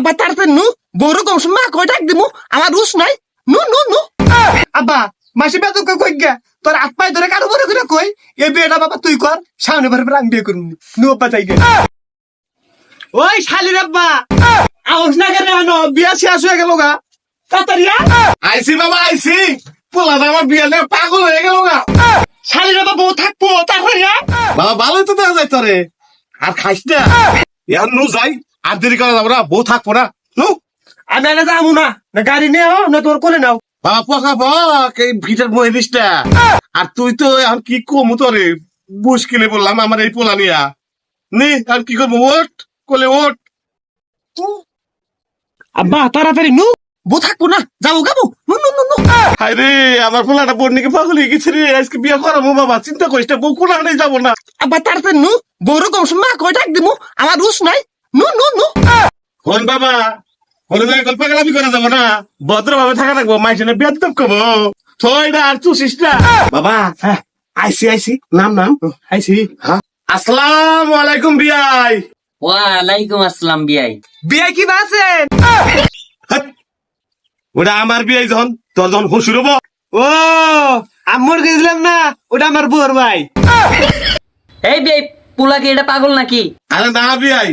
আব্বা তাড়াতাড়ি নু বড় কম মা কয় ডাক দিমু আমার রুশ নাই নু নু নু আব্বা মাসি বেতন কই গা তোর হাত পায়ে ধরে কারো বড় করে কই এ বিয়েটা বাবা তুই কর সামনে বার আমি বিয়ে করুন নু আব্বা চাই গে ওই শালির আব্বা আওস না করে আনো বিয়া শেষ হয়ে গেল গা তাড়াতাড়ি আইসি বাবা আইসি পোলাটা আমার বিয়ে নিয়ে পাগল হয়ে গেল গা শালির আব্বা বউ থাকবো তাড়াতাড়ি বাবা ভালোই তো দেখা যায় তোরে আর খাইস না এখন নু যাই আর দেরি করা যাবো না বউ থাকবো না নু আমি এনে যাবো না না গাড়ি নেও না তোর কোলে নাও বাবা পোকা পক এই ভিটার মহিলিসটা আর তুই তো এখন কি কমু তোরে মুশকিলে বললাম আমার এই পোলা নিয়া নে আর কি করবো ওট কোলে ওট আব্বা তাড়াতাড়ি নু বউ থাকবো না যাবো গাবো নু নু নু নু হায় রে আমার পোলাটা বন্নিকে পাগল হয়ে গেছে রে আজকে বিয়ে করাবো বাবা চিন্তা করিস না বউ কোলা নেই যাবো না আব্বা তাড়াতাড়ি নু বড় কম মা কয় ডাক দিমু আমার রুশ নাই নু নু নু হন বাবা হলে যাই গল্প গেলামি করা যাবো না ভদ্রভাবে থাকা রাখবো মাইসনে বেদব কবো থই না আর চুষিস না বাবা আইসি আইসি নাম নাম আইসি হ্যাঁ আসসালামু আলাইকুম বিয়াই ওয়ালাইকুম আসসালাম বিয়াই। বিয়ে কি বাসেন হাট। ওটা আমার বিয়াই যখন তোর যখন হুশুর হবো ও আম্মুর গেছিলাম না ওটা আমার বউর ভাই এই বিয়াই পোলা কি এটা পাগল নাকি? আরে না বিয়াই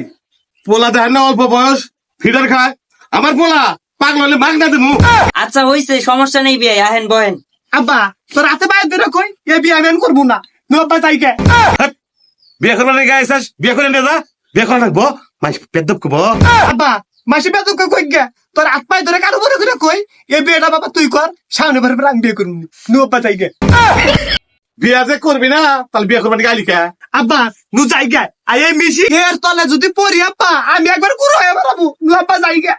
পোলা দেখ না অল্প বয়স ফিডার খায় আমার পোলা পাগল হলে মাগ না দেবো আচ্ছা হইছে সমস্যা নেই বিয়াই আহেন বহেন। আব্বা তোর হাতে বাইরে ধরে কই এ বিয়ে আমি আর করবো না নু আব্বা তাই কে বিয়ে করবার নাকি আইসাস বিয়ে করে নে যা বিয়ে করা রাখবো মাইস বেদব কবো আব্বা মাসি বেতন কই গা তোর হাত পায়ে ধরে কারো বড় করে কই এ বিয়েটা বাবা তুই কর সামনে বার আমি বিয়ে করুন নু আব্বা তাই কে বিয়ে যে করবি না তাহলে বিয়ে করবার গালি কে আব্বা নু যাই গে আই এই মিশি এর তলে যদি পড়ি আব্বা আমি একবার কুরো হয়ে বেড়াবো নু আব্বা যাই গে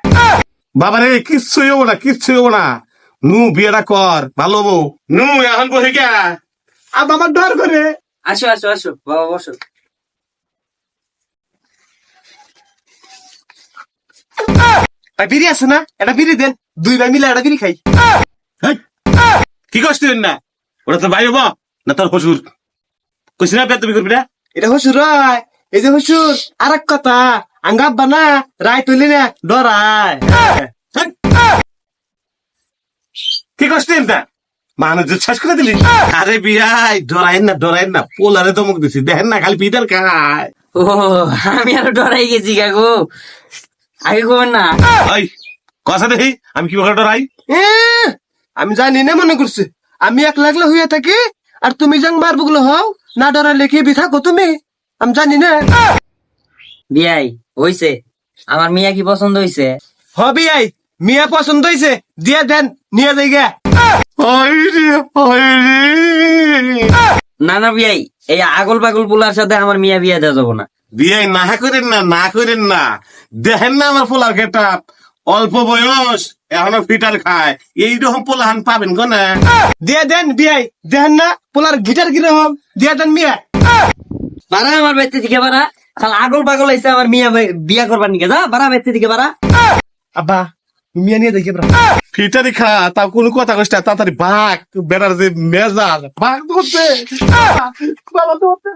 বাবা রে কিচ্ছুই হবো না কিচ্ছুই হবো না নু বিয়েটা কর ভালো বউ নু এখন বসে কে আব্বা আমার ডর করে আসো আসো আসো বাবা বসো। ভাই বিড়ি আছে না এটা বিড়ি দেন দুই ভাই মিলে একটা বিড়ি খাই হেৎ, কি করছ তুই না ওটা তোর ভাই হবো না তোর শ্বশুর কইছি না বিয়ে তুমি করবি না এটা হসুর রায় এই যে হসুর আর এক কথা আঙ্গা আব্বা না রায় তুলি না ডরায় হেৎ। কি করছ তুই না মানুষ শেষ করে দিলি আরে বিয়াই ডরাইন না পোলারে দমক দিছি দেখেন না খালি পিটার খায় ও আমি আরো ডরাই গেছি কাকু আগে কবেন না। ওই কথা দেখি আমি কি করে ডরাই এ, আমি জানি না মনে করছি আমি একলা একলা হইয়া থাকি আর তুমি যাং মারবো গুলো হও না ডরাইলে কি বি থাকো তুমি আমি জানি না বিয়াই হইছে আমার মিয়া কি পছন্দ হইছে? হবি আই মিয়া পছন্দ হয়েছে দিয়ে দেন নিয়ে যাই গে না না বিয়াই এই আগল পাগল পোলার সাথে আমার মিয়া বিয়া দেওয়া যাবো না। বিয়ে না করেন না দেখেন না আমার পোলার গেটা অল্প বয়স এখনো ফিটার খায় এইরকম পোলাহান পাবেন গো না দিয়ে দেন বিয়াই দেন না পোলার গিটার কিরে হম দিয়ে দেন মিয়া বারা আমার ব্যক্তি থেকে বারা খাল আগল পাগল হইছে আমার মিয়া বিয়া করবার নিকে যা বারা ব্যক্তি থেকে বারা। আব্বা মিয়া নিয়ে দেখি ফিটারি খা তাও কোনো কথা কইস না তাড়াতাড়ি ভাগ বেড়ার যে মেজাজ ভাগ ধরছে বাবা ধরছে